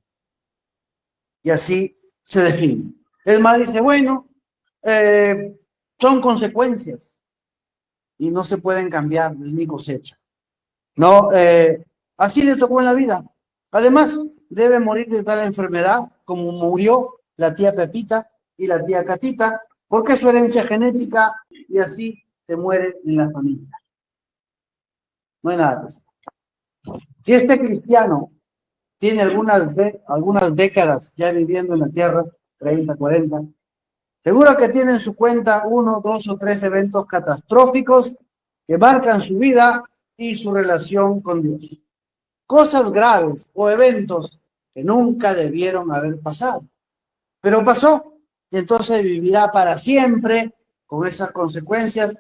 Y así se define. El mal dice, bueno, son consecuencias y no se pueden cambiar, es mi cosecha. No, así le tocó en la vida. Además, debe morir de tal enfermedad como murió la tía Pepita y la tía Catita, porque es su herencia genética y así se muere en la familia. No hay nada que hacer. Si este cristiano tiene algunas décadas ya viviendo en la tierra, 30, 40, seguro que tiene en su cuenta 1, 2 o 3 eventos catastróficos que marcan su vida y su relación con Dios. Cosas graves o eventos que nunca debieron haber pasado. Pero pasó y entonces vivirá para siempre con esas consecuencias.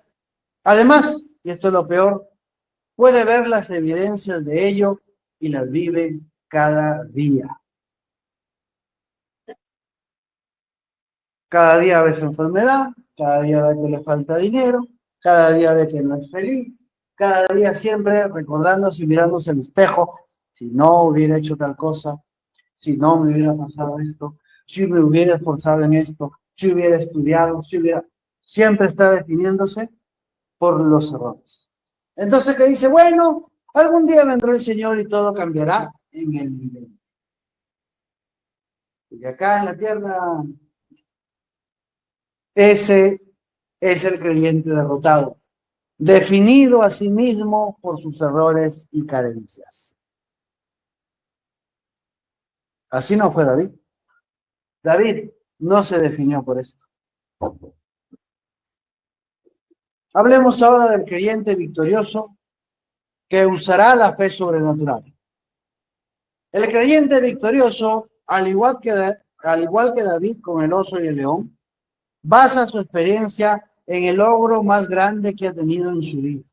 Además, y esto es lo peor, puede ver las evidencias de ello y las vive cada día. Cada día ve su enfermedad, cada día ve que le falta dinero, cada día ve que no es feliz, cada día siempre recordándose y mirándose al espejo, si no hubiera hecho tal cosa, si no me hubiera pasado esto, si me hubiera esforzado en esto, si hubiera estudiado, si hubiera... Siempre está definiéndose por los errores. Entonces que dice, bueno, algún día vendrá el Señor y todo cambiará en el milenio. Y acá en la tierra, ese es el creyente derrotado, definido a sí mismo por sus errores y carencias. Así no fue David. David no se definió por esto. Hablemos ahora del creyente victorioso que usará la fe sobrenatural. El creyente victorioso, al igual que David con el oso y el león, basa su experiencia en el logro más grande que ha tenido en su vida.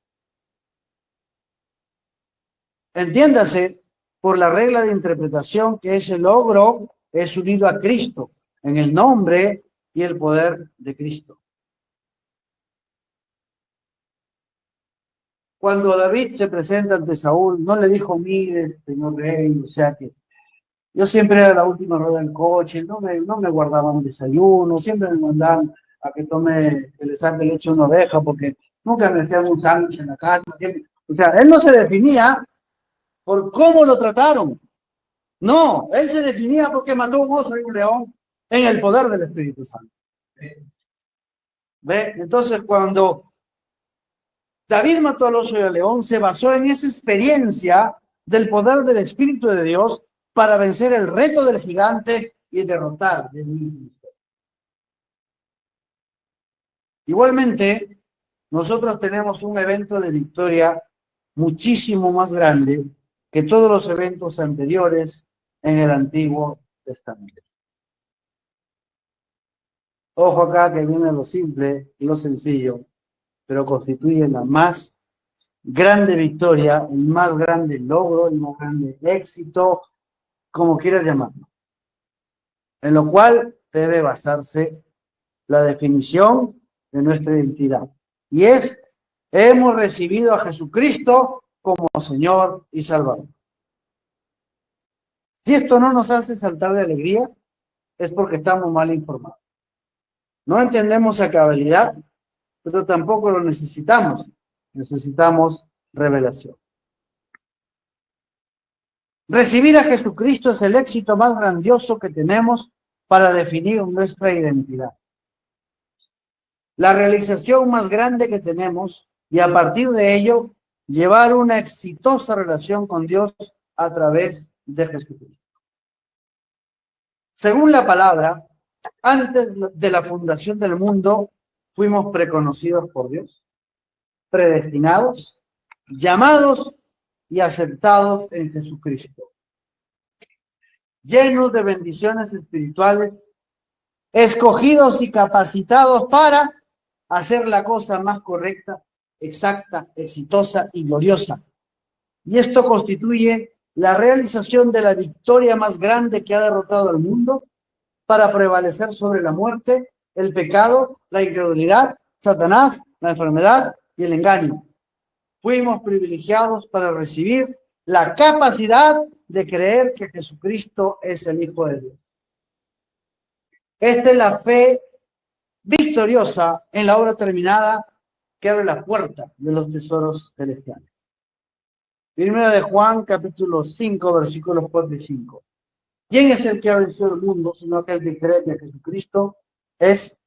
Entiéndase por la regla de interpretación que ese logro es unido a Cristo, en el nombre y el poder de Cristo. Cuando David se presenta ante Saúl, no le dijo, mire, señor rey, o sea que Yo siempre era la última rueda del coche, no me guardaban desayuno, siempre me mandaban a que tome, que le saque leche a una oveja, porque nunca me hacían un sándwich en la casa. O sea, él no se definía por cómo lo trataron. No, él se definía porque mató un oso y un león en el poder del Espíritu Santo. ¿Ve? Entonces, cuando David mató al oso y al león, se basó en esa experiencia del poder del Espíritu de Dios para vencer el reto del gigante y derrotar el ministerio. Igualmente, nosotros tenemos un evento de victoria muchísimo más grande que todos los eventos anteriores en el Antiguo Testamento. Ojo acá que viene lo simple y lo sencillo, pero constituye la más grande victoria, el más grande logro, el más grande éxito, como quieras llamarlo, en lo cual debe basarse la definición de nuestra identidad. Y es, hemos recibido a Jesucristo como Señor y Salvador. Si esto no nos hace saltar de alegría, es porque estamos mal informados. No entendemos a cabalidad, pero tampoco lo necesitamos. Necesitamos revelación. Recibir a Jesucristo es el éxito más grandioso que tenemos para definir nuestra identidad. La realización más grande que tenemos y a partir de ello llevar una exitosa relación con Dios a través de Jesucristo. Según la palabra, antes de la fundación del mundo fuimos preconocidos por Dios, predestinados, llamados y aceptados en Jesucristo, llenos de bendiciones espirituales, escogidos y capacitados para hacer la cosa más correcta, exacta, exitosa y gloriosa. Y esto constituye la realización de la victoria más grande que ha derrotado al mundo para prevalecer sobre la muerte, el pecado, la incredulidad, Satanás, la enfermedad y el engaño. Fuimos privilegiados para recibir la capacidad de creer que Jesucristo es el Hijo de Dios. Esta es la fe victoriosa en la obra terminada que abre la puerta de los tesoros celestiales. Primera de Juan, capítulo 5, versículos 4 y 5. ¿Quién es el que ha vencido el mundo, sino aquel que cree que Jesucristo es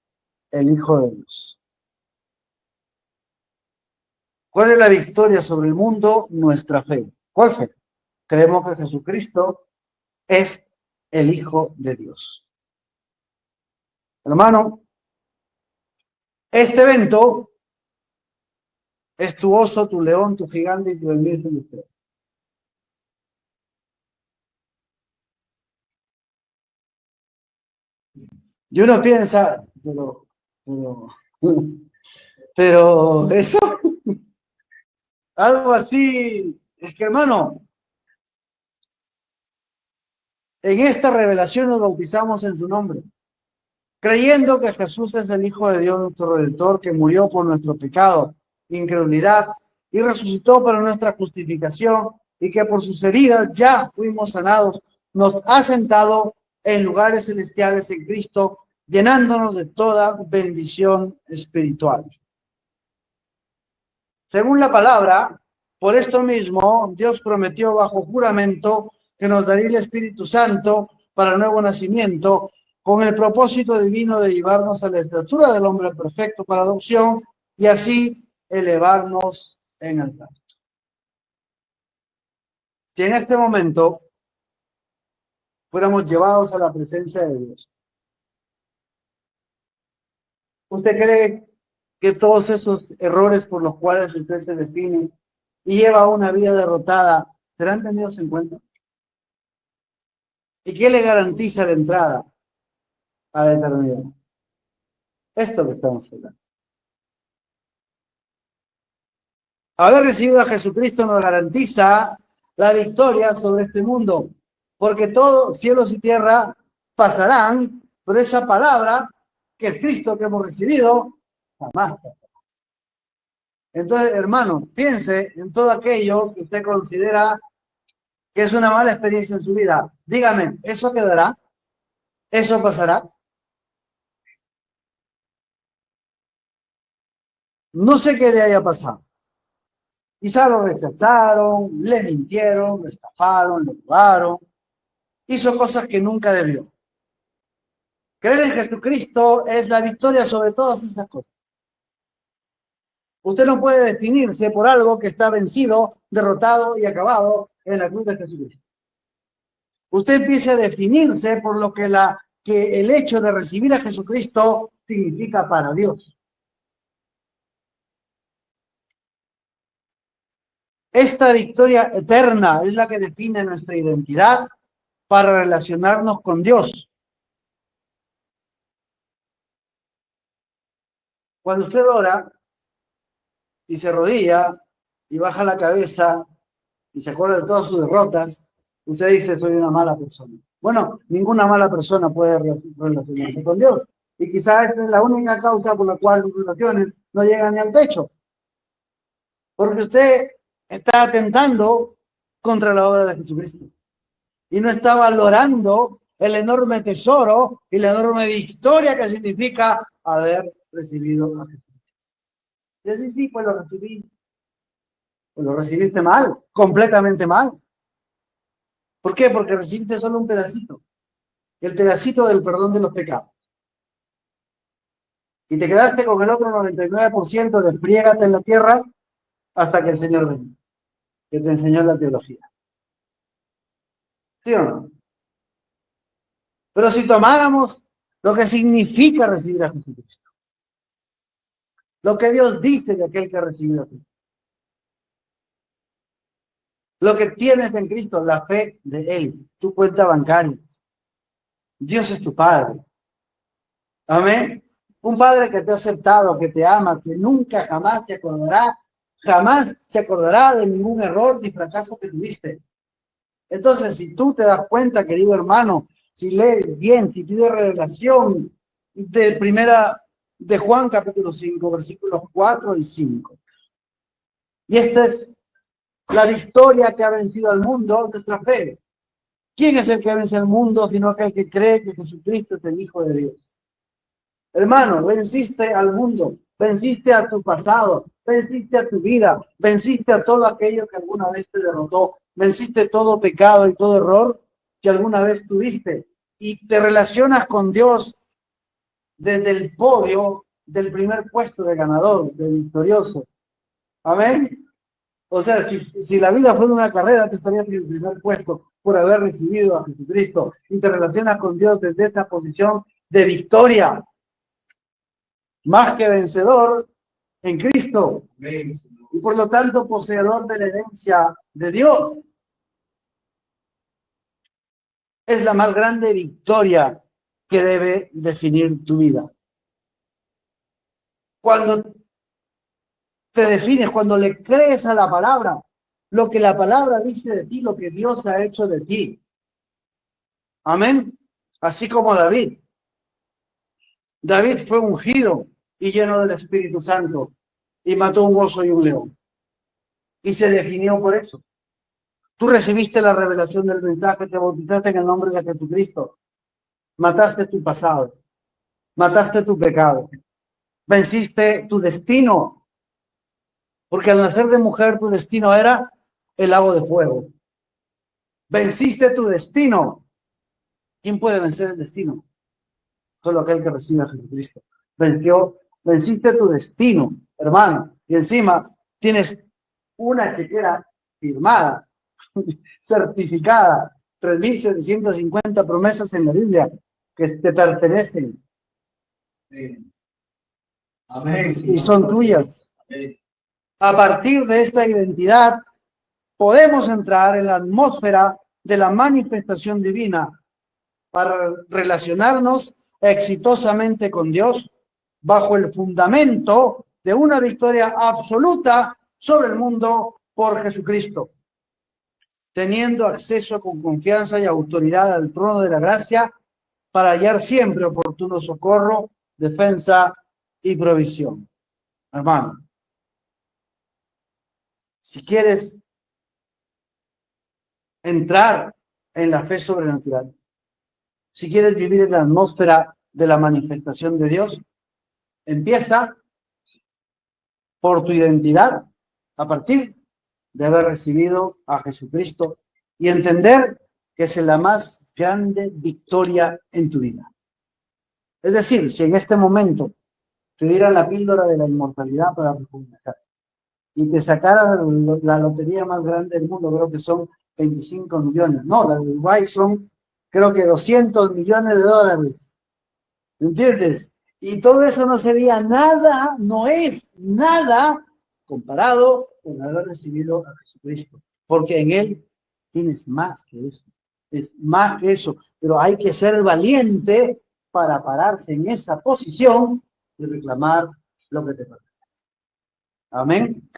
el Hijo de Dios? ¿Cuál es la victoria sobre el mundo? Nuestra fe. ¿Cuál fe? Creemos que Jesucristo es el Hijo de Dios. Hermano, este evento es tu oso, tu león, tu gigante y tu enemigo de usted. Y uno piensa, pero eso, algo así, es que hermano, en esta revelación nos bautizamos en su nombre, creyendo que Jesús es el Hijo de Dios, nuestro Redentor, que murió por nuestro pecado, incredulidad, y resucitó para nuestra justificación, y que por sus heridas ya fuimos sanados, nos ha sentado en lugares celestiales en Cristo, llenándonos de toda bendición espiritual. Según la palabra, por esto mismo, Dios prometió bajo juramento que nos daría el Espíritu Santo para el nuevo nacimiento, con el propósito divino de llevarnos a la estatura del hombre perfecto para adopción y así elevarnos en el pacto. Si en este momento fuéramos llevados a la presencia de Dios, ¿usted cree que todos esos errores por los cuales usted se define y lleva una vida derrotada serán tenidos en cuenta? ¿Y qué le garantiza la entrada a la eternidad? Esto que estamos hablando. Haber recibido a Jesucristo nos garantiza la victoria sobre este mundo, porque todo, cielos y tierra, pasarán, pero esa palabra, que es Cristo que hemos recibido, jamás pasará. Entonces, hermano, piense en todo aquello que usted considera que es una mala experiencia en su vida. Dígame, ¿eso quedará? ¿Eso pasará? No sé qué le haya pasado. Quizá lo rechazaron, le mintieron, lo estafaron, lo robaron, hizo cosas que nunca debió. Creer en Jesucristo es la victoria sobre todas esas cosas. Usted no puede definirse por algo que está vencido, derrotado y acabado en la cruz de Jesucristo. Usted empiece a definirse por lo que el hecho de recibir a Jesucristo significa para Dios. Esta victoria eterna es la que define nuestra identidad para relacionarnos con Dios. Cuando usted ora y se arrodilla y baja la cabeza y se acuerda de todas sus derrotas, usted dice, soy una mala persona. Bueno, ninguna mala persona puede relacionarse con Dios. Y quizás esa es la única causa por la cual sus relaciones no llegan ni al techo. Porque usted está atentando contra la obra de Jesucristo. Y no está valorando el enorme tesoro y la enorme victoria que significa haber recibido a Jesús. Y así sí, pues lo recibí. Pues lo recibiste mal, completamente mal. ¿Por qué? Porque recibiste solo un pedacito. El pedacito del perdón de los pecados. Y te quedaste con el otro 99% de friégate en la tierra hasta que el Señor venga, que te enseñó la teología. ¿Sí o no? Pero si tomáramos lo que significa recibir a Jesucristo, lo que Dios dice de aquel que ha recibido a Cristo, lo que tienes en Cristo, la fe de Él, su cuenta bancaria. Dios es tu Padre. Amén. Un Padre que te ha aceptado, que te ama, que nunca jamás se acordará de ningún error ni fracaso que tuviste. Entonces, si tú te das cuenta, querido hermano, si lees bien, si tienes revelación de Juan capítulo 5, versículos 4 y 5. Y esta es la victoria que ha vencido al mundo, nuestra fe. ¿Quién es el que vence al mundo sino aquel que cree que Jesucristo es el Hijo de Dios? Hermano, venciste al mundo, venciste a tu pasado, venciste a tu vida, venciste a todo aquello que alguna vez te derrotó, venciste todo pecado y todo error que alguna vez tuviste y te relacionas con Dios desde el podio del primer puesto de ganador, de victorioso. Amén. O sea, si la vida fuera una carrera, te estarías en el primer puesto por haber recibido a Jesucristo y te relacionas con Dios desde esta posición de victoria. Más que vencedor en Cristo y por lo tanto poseedor de la herencia de Dios. Es la más grande victoria que debe definir tu vida. Cuando te defines, cuando le crees a la palabra, lo que la palabra dice de ti, lo que Dios ha hecho de ti. Amén. Así como David. David fue ungido y lleno del Espíritu Santo y mató un oso y un león. Y se definió por eso. Tú recibiste la revelación del mensaje, te bautizaste en el nombre de Jesucristo. Mataste tu pasado, mataste tu pecado, venciste tu destino, porque al nacer de mujer tu destino era el lago de fuego. Venciste tu destino. ¿Quién puede vencer el destino? Solo aquel que recibe a Jesucristo. Venciste tu destino, hermano, y encima tienes una chequera firmada, certificada, 3.750 promesas en la Biblia que te pertenecen. Amén. Y son tuyas. Amén. A partir de esta identidad, podemos entrar en la atmósfera de la manifestación divina para relacionarnos exitosamente con Dios bajo el fundamento de una victoria absoluta sobre el mundo por Jesucristo, teniendo acceso con confianza y autoridad al trono de la gracia para hallar siempre oportuno socorro, defensa y provisión. Hermano, si quieres entrar en la fe sobrenatural, si quieres vivir en la atmósfera de la manifestación de Dios, empieza por tu identidad, a partir de haber recibido a Jesucristo y entender que es la más grande victoria en tu vida. Es decir, si en este momento te dieran la píldora de la inmortalidad para profundizar y te sacaran la lotería más grande del mundo, creo que son 25 millones. No, la de Uruguay son, creo que 200 millones de dólares. ¿Entiendes? Y todo eso no sería nada, no es nada comparado con haber recibido a Jesucristo. Porque en Él tienes más que eso. Es más que eso. Pero hay que ser valiente para pararse en esa posición y reclamar lo que te pertenece. Amén.